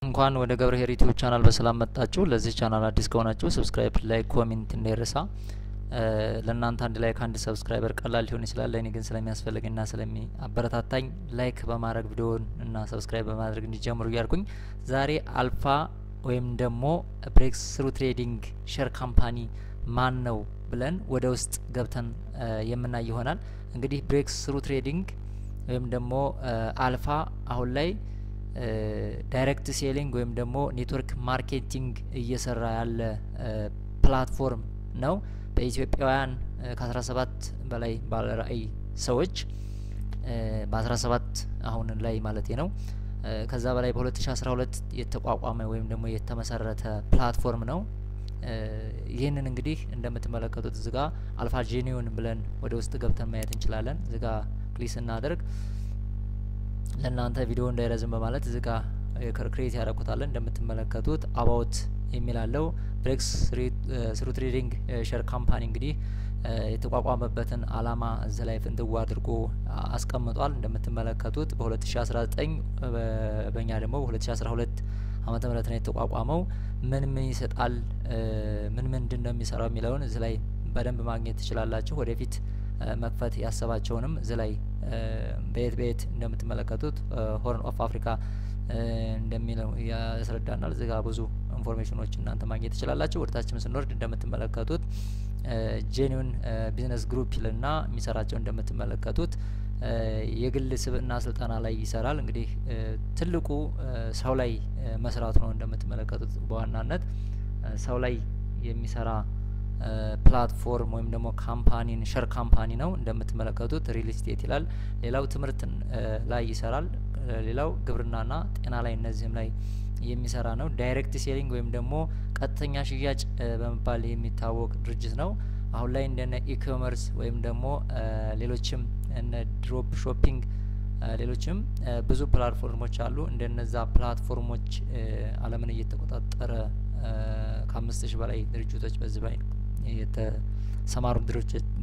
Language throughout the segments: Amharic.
እንኳን ወደ ገብረሄር ዩቲዩብ ቻናል በሰላም መጣችሁ። ለዚህ ቻናል አዲስ ከሆናችሁ ሰብስክራይብ፣ ላይክ፣ ኮሜንት እንዳይረሳ። ለእናንተ አንድ ላይክ አንድ ሰብስክራይበር ቀላል ሊሆን ይችላል። ለኔ ግን ስለሚያስፈልግና ስለሚያበረታታኝ ላይክ በማድረግ ቪዲዮውን እና ሰብስክራይብ በማድረግ እንዲጀምሩ እያልኩኝ ዛሬ አልፋ ወይም ደግሞ ብሬክስ ስሩ ትሬዲንግ ሼር ካምፓኒ ማን ነው ብለን ወደ ውስጥ ገብተን የምናይ ይሆናል። እንግዲህ ብሬክስ ስሩ ትሬዲንግ ወይም ደግሞ አልፋ አሁን ላይ ዳይሬክት ሴሊንግ ወይም ደግሞ ኔትወርክ ማርኬቲንግ እየሰራ ያለ ፕላትፎርም ነው። በኢትዮጵያውያን ከ17 በላይ ባለራዕይ ሰዎች በ17 አሁን ላይ ማለት ነው ከዛ በላይ በ2012 የተቋቋመ ወይም ደግሞ የተመሰረተ ፕላትፎርም ነው። ይህንን እንግዲህ እንደምትመለከቱት እዚህ ጋር አልፋ ጄኒውን ብለን ወደ ውስጥ ገብተን ማየት እንችላለን። እዚህ ጋር ክሊክ እናደርግ ለእናንተ ቪዲዮ እንዳይረዝም በማለት እዚህ ጋር ክሬት ያደረኩታለን። እንደምትመለከቱት አባውት የሚላለው ብሬክስ ስሩ ትሬዲንግ ሼር ካምፓኒ እንግዲህ የተቋቋመበትን አላማ እዚህ ላይ ፍንትው አድርጎ አስቀምጧል። እንደምትመለከቱት በ2019 በእኛ ደግሞ በ2012 ዓመተ ምህረት ነው የተቋቋመው። ምን ይሰጣል ምን ምንድነው የሚሰራው የሚለውን እዚህ ላይ በደንብ ማግኘት ትችላላችሁ። ወደፊት መክፈት ያሰባቸውንም እዚህ ላይ በየት እንደምትመለከቱት ሆርን ኦፍ አፍሪካ እንደሚለው ያስረዳናል። እዚህ ጋር ብዙ ኢንፎርሜሽኖች እናንተ ማግኘት ትችላላችሁ። ወደታችም ስንወርድ እንደምትመለከቱት ጄኒውን ቢዝነስ ግሩፕ ይልና የሚሰራቸው እንደምትመለከቱት የግል ስብዕና ስልጠና ላይ ይሰራል። እንግዲህ ትልቁ ሰው ላይ መስራቱ ነው። እንደምትመለከቱት በዋናነት ሰው ላይ የሚሰራ ፕላትፎርም ወይም ደግሞ ካምፓኒን ሼር ካምፓኒ ነው። እንደምትመለከቱት ሪል ስቴት ይላል። ሌላው ትምህርት ላይ ይሰራል። ሌላው ግብርናና ጤና ላይ እነዚህም ላይ የሚሰራ ነው። ዳይሬክት ሴሊንግ ወይም ደግሞ ቀጥተኛ ሽያጭ በመባል የሚታወቅ ድርጅት ነው። አሁን ላይ እንደነ ኢኮመርስ ወይም ደግሞ ሌሎችም እነ ድሮፕ ሾፒንግ ሌሎችም ብዙ ፕላትፎርሞች አሉ። እንደነዛ ፕላትፎርሞች ዓለምን እየተቆጣጠረ ከ5000 በላይ ድርጅቶች በዚህ ላይ የተሰማሩ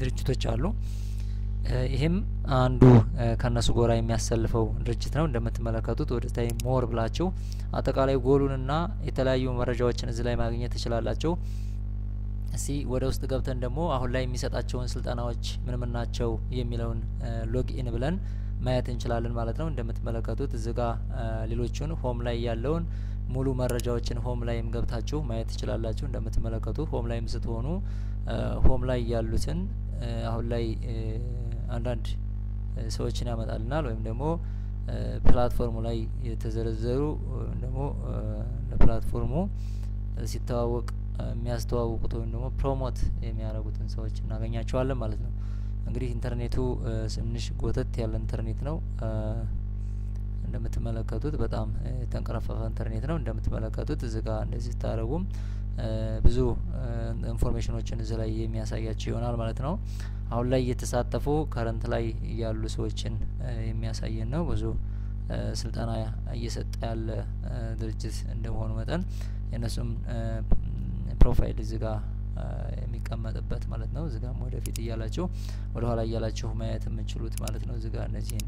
ድርጅቶች አሉ። ይሄም አንዱ ከነሱ ጎራ የሚያሰልፈው ድርጅት ነው። እንደምትመለከቱት ወደ ታይ ሞር ብላችሁ አጠቃላይ ጎሉንና የተለያዩ መረጃዎችን እዚህ ላይ ማግኘት ትችላላችሁ። እስቲ ወደ ውስጥ ገብተን ደግሞ አሁን ላይ የሚሰጣቸውን ስልጠናዎች ምን ናቸው የሚለውን ሎግኢን ብለን ማየት እንችላለን ማለት ነው። እንደምትመለከቱት እዚህ ጋር ሌሎቹን ሆም ላይ ያለውን ሙሉ መረጃዎችን ሆም ላይም ገብታችሁ ማየት ትችላላችሁ። እንደምትመለከቱት ሆም ላይም ስትሆኑ ሆም ላይ ያሉትን አሁን ላይ አንዳንድ ሰዎችን ያመጣልናል ወይም ደግሞ ፕላትፎርሙ ላይ የተዘረዘሩ ወይም ደግሞ ለፕላትፎርሙ ሲተዋወቅ የሚያስተዋውቁት ወይም ደግሞ ፕሮሞት የሚያደርጉትን ሰዎች እናገኛቸዋለን ማለት ነው። እንግዲህ ኢንተርኔቱ ትንሽ ጎተት ያለ ኢንተርኔት ነው። እንደምትመለከቱት በጣም የተንቀረፈፈ ኢንተርኔት ነው። እንደምትመለከቱት እዚህ ጋር እንደዚህ ታረጉም ብዙ ኢንፎርሜሽኖችን እዚህ ላይ የሚያሳያችሁ ይሆናል ማለት ነው። አሁን ላይ እየተሳተፉ ከረንት ላይ ያሉ ሰዎችን የሚያሳየን ነው። ብዙ ስልጠና እየሰጠ ያለ ድርጅት እንደመሆኑ መጠን የነሱም ፕሮፋይል እዚህ ጋር የሚቀመጥበት ማለት ነው። እዚህ ጋር ወደፊት እያላችሁ ወደ ኋላ እያላችሁ ማየት የምትችሉት ማለት ነው። እዚህ ጋር እነዚህን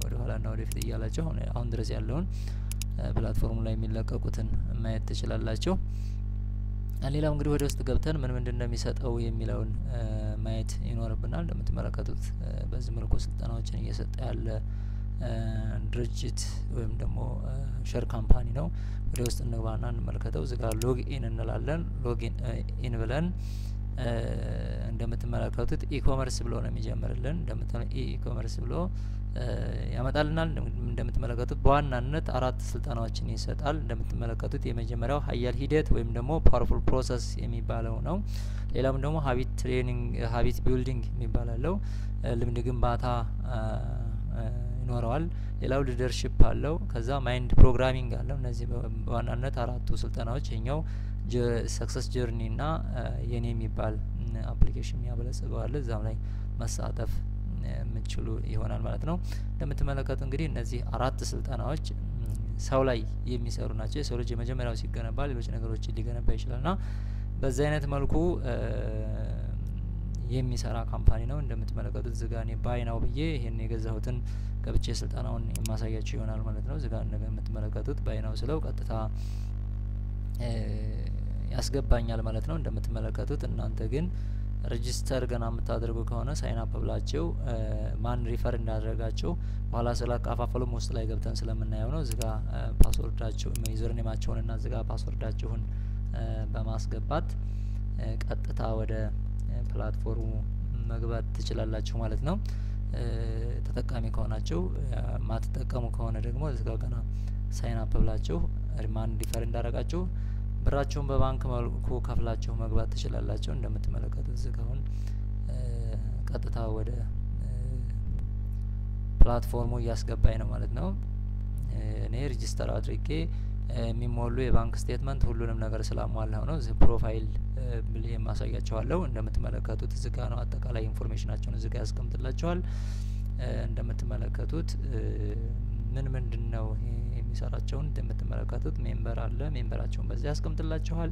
ወደ ኋላና ወደፊት እያላችሁ አሁን ድረስ ያለውን ፕላትፎርሙ ላይ የሚለቀቁትን ማየት ትችላላችሁ። ሌላው እንግዲህ ወደ ውስጥ ገብተን ምን ምንድነው የሚሰጠው የሚለውን ማየት ይኖርብናል። እንደምትመለከቱት በዚህ መልኩ ስልጠናዎችን እየሰጠ ያለ ድርጅት ወይም ደግሞ ሼር ካምፓኒ ነው። ወደ ውስጥ እንግባና እንመልከተው። እዚህ ጋር ሎግኢን እንላለን። ሎጊን ኢን ብለን እንደምትመለከቱት ኢኮመርስ ብሎ ነው የሚጀምርልን። ኢኮመርስ ብሎ ያመጣልናል። እንደምትመለከቱት በዋናነት 4 ስልጠናዎችን ይሰጣል። እንደምትመለከቱት የመጀመሪያው ሀያል ሂደት ወይም ደግሞ ፓወርፉል ፕሮሰስ የሚባለው ነው። ሌላም ደግሞ ሀቢት ትሬኒንግ ሀቢት ቢልዲንግ የሚባለው ልምድ ግንባታ ይኖረዋል። ሌላው ሊደርሺፕ አለው። ከዛ ማይንድ ፕሮግራሚንግ አለው። እነዚህ በዋናነት 4ቱ ስልጠናዎች የኛው ሰክሰስ ጀርኒ እና የኔ የሚባል አፕሊኬሽን ያበለጽገው አለ። እዛም ላይ መሳተፍ የምትችሉ ይሆናል ማለት ነው። እንደምትመለከቱ እንግዲህ እነዚህ 4 ስልጠናዎች ሰው ላይ የሚሰሩ ናቸው። የሰው ልጅ የመጀመሪያው ሲገነባ ሌሎች ነገሮችን ሊገነባ ይችላልና በዛ አይነት መልኩ የሚሰራ ካምፓኒ ነው። እንደምትመለከቱት እዚህ ጋር እኔ ባይ ናው ብዬ ይሄን የገዛሁትን ገብቼ ስልጠናውን የማሳያችሁ ይሆናል ማለት ነው። እዚህ ጋር እንደምትመለከቱት ባይ ናው ስለው ቀጥታ ያስገባኛል ማለት ነው። እንደምትመለከቱት እናንተ ግን ሬጂስተር ገና የምታደርጉ ከሆነ ሳይን አፕ ብላችሁ ማን ሪፈር እንዳደረጋችሁ በኋላ ስላካፋፈሉም ውስጥ ላይ ገብተን ስለምናየው ነው። እዚህ ጋር ፓስወርዳችሁ ዩዘር ኔማችሁንና እዚህ ጋር ፓስወርዳችሁን በማስገባት ቀጥታ ወደ ፕላትፎርሙ መግባት ትችላላችሁ ማለት ነው። ተጠቃሚ ከሆናችሁ ማትጠቀሙ ከሆነ ደግሞ እዚህ ጋር ገና ሳይን አፕ ብላችሁ ማን ሪፈር እንዳደረጋችሁ ብራችሁን በባንክ መልኩ ከፍላችሁ መግባት ትችላላችሁ። እንደምትመለከቱት እዚህ ጋር አሁን ቀጥታ ወደ ፕላትፎርሙ እያስገባኝ ነው ማለት ነው። እኔ ሬጂስተር አድርጌ የሚሞሉ የባንክ ስቴትመንት ሁሉንም ነገር ስላሟላው ነው። እዚህ ፕሮፋይል ብዬ ማሳያችኋለሁ። እንደምትመለከቱት እዚህ ጋር ነው አጠቃላይ ኢንፎርሜሽናቸውን እዚህ ጋር ያስቀምጥላችኋል። እንደምትመለከቱት ምንድነው የሚሰራቸውን እንደምትመለከቱት ሜምበር አለ። ሜምበራቸውን በዚህ ያስቀምጥላችኋል።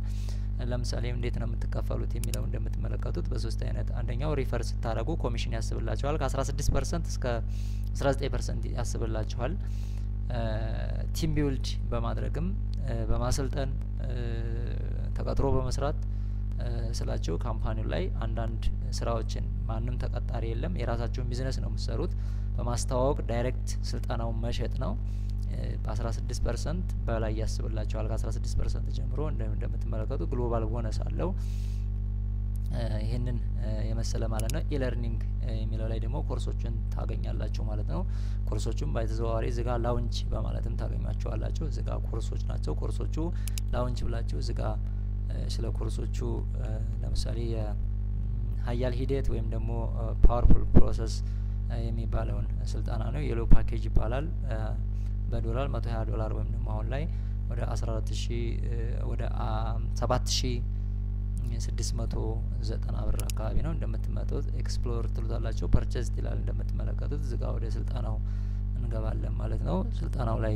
ለምሳሌ እንዴት ነው የምትከፈሉት የሚለው እንደምትመለከቱት በሶስት አይነት፣ አንደኛው ሪፈር ስታረጉ ኮሚሽን ያስብላችኋል ከ16% እስከ 19% ያስብላችኋል። ቲም ቢልድ በማድረግም በማሰልጠን ተቀጥሮ በመስራት ስላችሁ ካምፓኒው ላይ አንዳንድ ስራዎችን ማንም ተቀጣሪ የለም፣ የራሳችሁን ቢዝነስ ነው የምትሰሩት። በማስተዋወቅ ዳይሬክት ስልጠናውን መሸጥ ነው። በ16% በላይ ያስብላችኋል። ከ16% ጀምሮ እንደምትመለከቱ ግሎባል ቦነስ አለው። ይሄንን የመሰለ ማለት ነው። ኢለርኒንግ የሚለው ላይ ደግሞ ኮርሶችን ታገኛላችሁ ማለት ነው። ኮርሶቹም ባይተዘዋዋሪ እዚህ ጋር ላውንች በማለትም ታገኟቸዋላችሁ። እዚህ ጋር ኮርሶች ናቸው። ኮርሶቹ ላውንች ብላችሁ እዚህ ጋር ስለ ኮርሶቹ ለምሳሌ የሀያል ሂደት ወይም ደግሞ ፓወርፉል ፕሮሰስ የሚባለውን ስልጠና ነው። የሎ ፓኬጅ ይባላል። በዶላር $120 ወይም ደግሞ አሁን ላይ ወደ 14000 ወደ 7690 ብር አካባቢ ነው። እንደምትመጡት ኤክስፕሎር ትሉታላችሁ። ፐርቼዝ ይላል እንደምትመለከቱት። እዚህ ጋር ወደ ስልጠናው እንገባለን ማለት ነው። ስልጠናው ላይ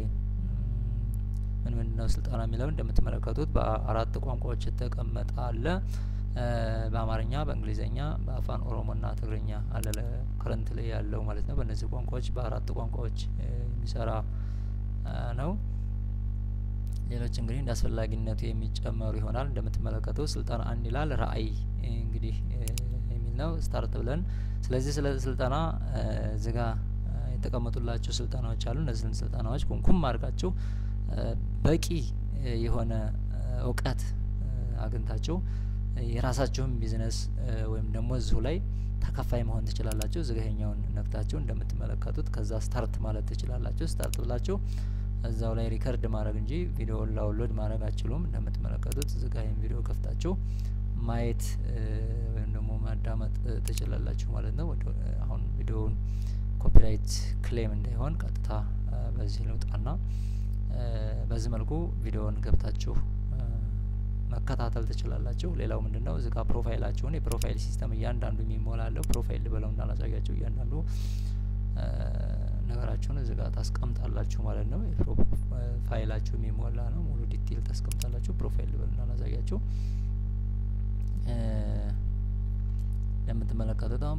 ምንድነው ስልጠና የሚለው እንደምትመለከቱት በ4 ቋንቋዎች የተቀመጠ አለ። በአማርኛ፣ በእንግሊዘኛ፣ በአፋን ኦሮሞና ትግርኛ አለ ከረንት ላይ ያለው ማለት ነው። በእነዚህ ቋንቋዎች በ4 ቋንቋዎች የሚሰራ ነው። ሌሎች እንግዲህ እንዳስፈላጊነቱ የሚጨመሩ ይሆናል። እንደምትመለከቱት ስልጠና 1 ይላል። ራዕይ እንግዲህ የሚል ነው። ስታርት ብለን ስለዚህ ስለ ስልጠና ዝጋ የተቀመጡላችሁ ስልጠናዎች አሉ። እነዚህን ስልጠናዎች ኩም አድርጋችሁ በቂ የሆነ እውቀት አግኝታችሁ የራሳችሁን ቢዝነስ ወይም ደግሞ እዚሁ ላይ ተከፋይ መሆን ትችላላችሁ። ዝገኛውን ነክታችሁ እንደምትመለከቱት ከዛ ስታርት ማለት ትችላላችሁ። ስታርት ብላችሁ እዛው ላይ ሪከርድ ማድረግ እንጂ ቪዲዮ ዳውንሎድ ማድረግ አትችሉም። እንደምትመለከቱት ዝጋይን ቪዲዮ ከፍታችሁ ማየት ወይም ደግሞ ማዳመጥ ትችላላችሁ ማለት ነው። አሁን ቪዲዮውን ኮፒራይት ክሌም እንዳይሆን ቀጥታ በዚህ ልውጣና በዚህ መልኩ ቪዲዮውን ገብታችሁ መከታተል ትችላላችሁ። ሌላው ምንድነው እዚህ ጋር ፕሮፋይላችሁን የፕሮፋይል ሲስተም እያንዳንዱ የሚሞላለው ፕሮፋይል ብለው እንዳላሳያችሁ እያንዳንዱ ነገራችሁን እዚህ ጋር ታስቀምጣላችሁ ማለት ነው። ፋይላችሁ የሚሞላ ነው። ሙሉ ዲቴል ታስቀምጣላችሁ። ፕሮፋይል ብለው እንዳላሳያችሁ እንደምትመለከቱት አሁን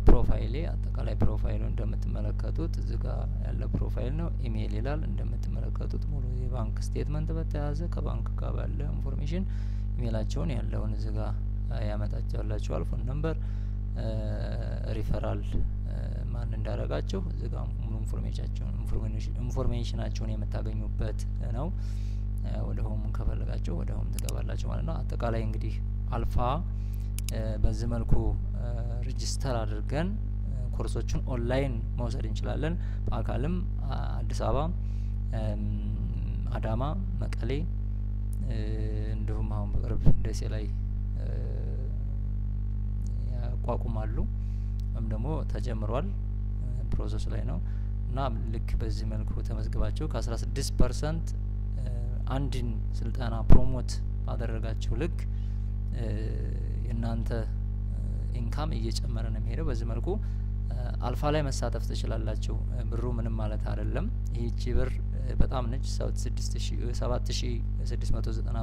ፕሮፋይሌ አጠቃላይ ፕሮፋይሉ እንደምትመለከቱት እዚህ ጋር ያለ ፕሮፋይል ነው። ኢሜይል ይላል እንደምትመለከቱት ሙሉ የባንክ ስቴትመንት በተያያዘ ከባንክ ጋር ባለ ኢንፎርሜሽን ኢሜይላቸውን ያለውን እዚህ ጋር ያመጣችኋላችኋል። ፎን ነምበር፣ ሪፈራል ማን እንዳረጋችሁ እዚህ ጋር ሙሉ ኢንፎርሜሽናቸውን የምታገኙበት ነው። ወደ ሆም ከፈለጋችሁ ወደ ሆም ትገባላችሁ ማለት ነው። አጠቃላይ እንግዲህ አልፋ በዚህ መልኩ ሬጂስተር አድርገን ኮርሶቹን ኦንላይን መውሰድ እንችላለን። በአካልም አዲስ አበባ፣ አዳማ፣ መቀሌ እንዲሁም አሁን በቅርብ ደሴ ላይ ያቋቁማሉ ወይም ደግሞ ተጀምሯል፣ ፕሮሰስ ላይ ነው እና ልክ በዚህ መልኩ ተመዝግባችሁ ከ16% አንድን ስልጠና ፕሮሞት ባደረጋችሁ ልክ የናንተ ኢንካም እየጨመረ ነው የሚሄደው። በዚህ መልኩ አልፋ ላይ መሳተፍ ትችላላችሁ። ብሩ ምንም ማለት አይደለም። ይህቺ ብር በጣም ነች። 7690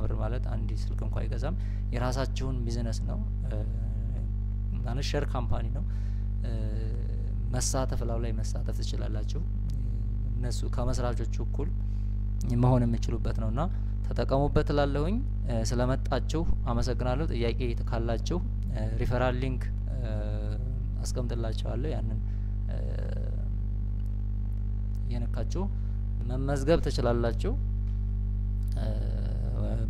ብር ማለት አንድ ስልክ እንኳን አይገዛም። የራሳችሁን ቢዝነስ ነው ፕላኔት ሼር ካምፓኒ ነው። መሳተፍ ላይ መሳተፍ ትችላላችሁ። እነሱ ከመስራቾቹ እኩል መሆን የምችሉበት ነውና ተጠቀሙበት እላለሁኝ። ስለመጣችሁ አመሰግናለሁ። ጥያቄ ካላችሁ ሪፈራል ሊንክ አስቀምጥላችኋለሁ። ያንን የነካችሁ መመዝገብ ትችላላችሁ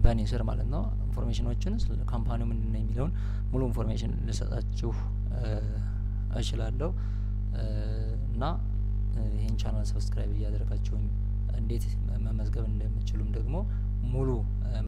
በእኔ ስር ማለት ነው። ኢንፎርሜሽኖችን ስለ ካምፓኒው ምንድነው የሚለውን ሙሉ ኢንፎርሜሽን ልሰጣችሁ እችላለሁ እና ይሄን ቻናል ሰብስክራይብ እያደረጋችሁኝ እንዴት መመዝገብ እንደምትችሉም ደግሞ ሙሉ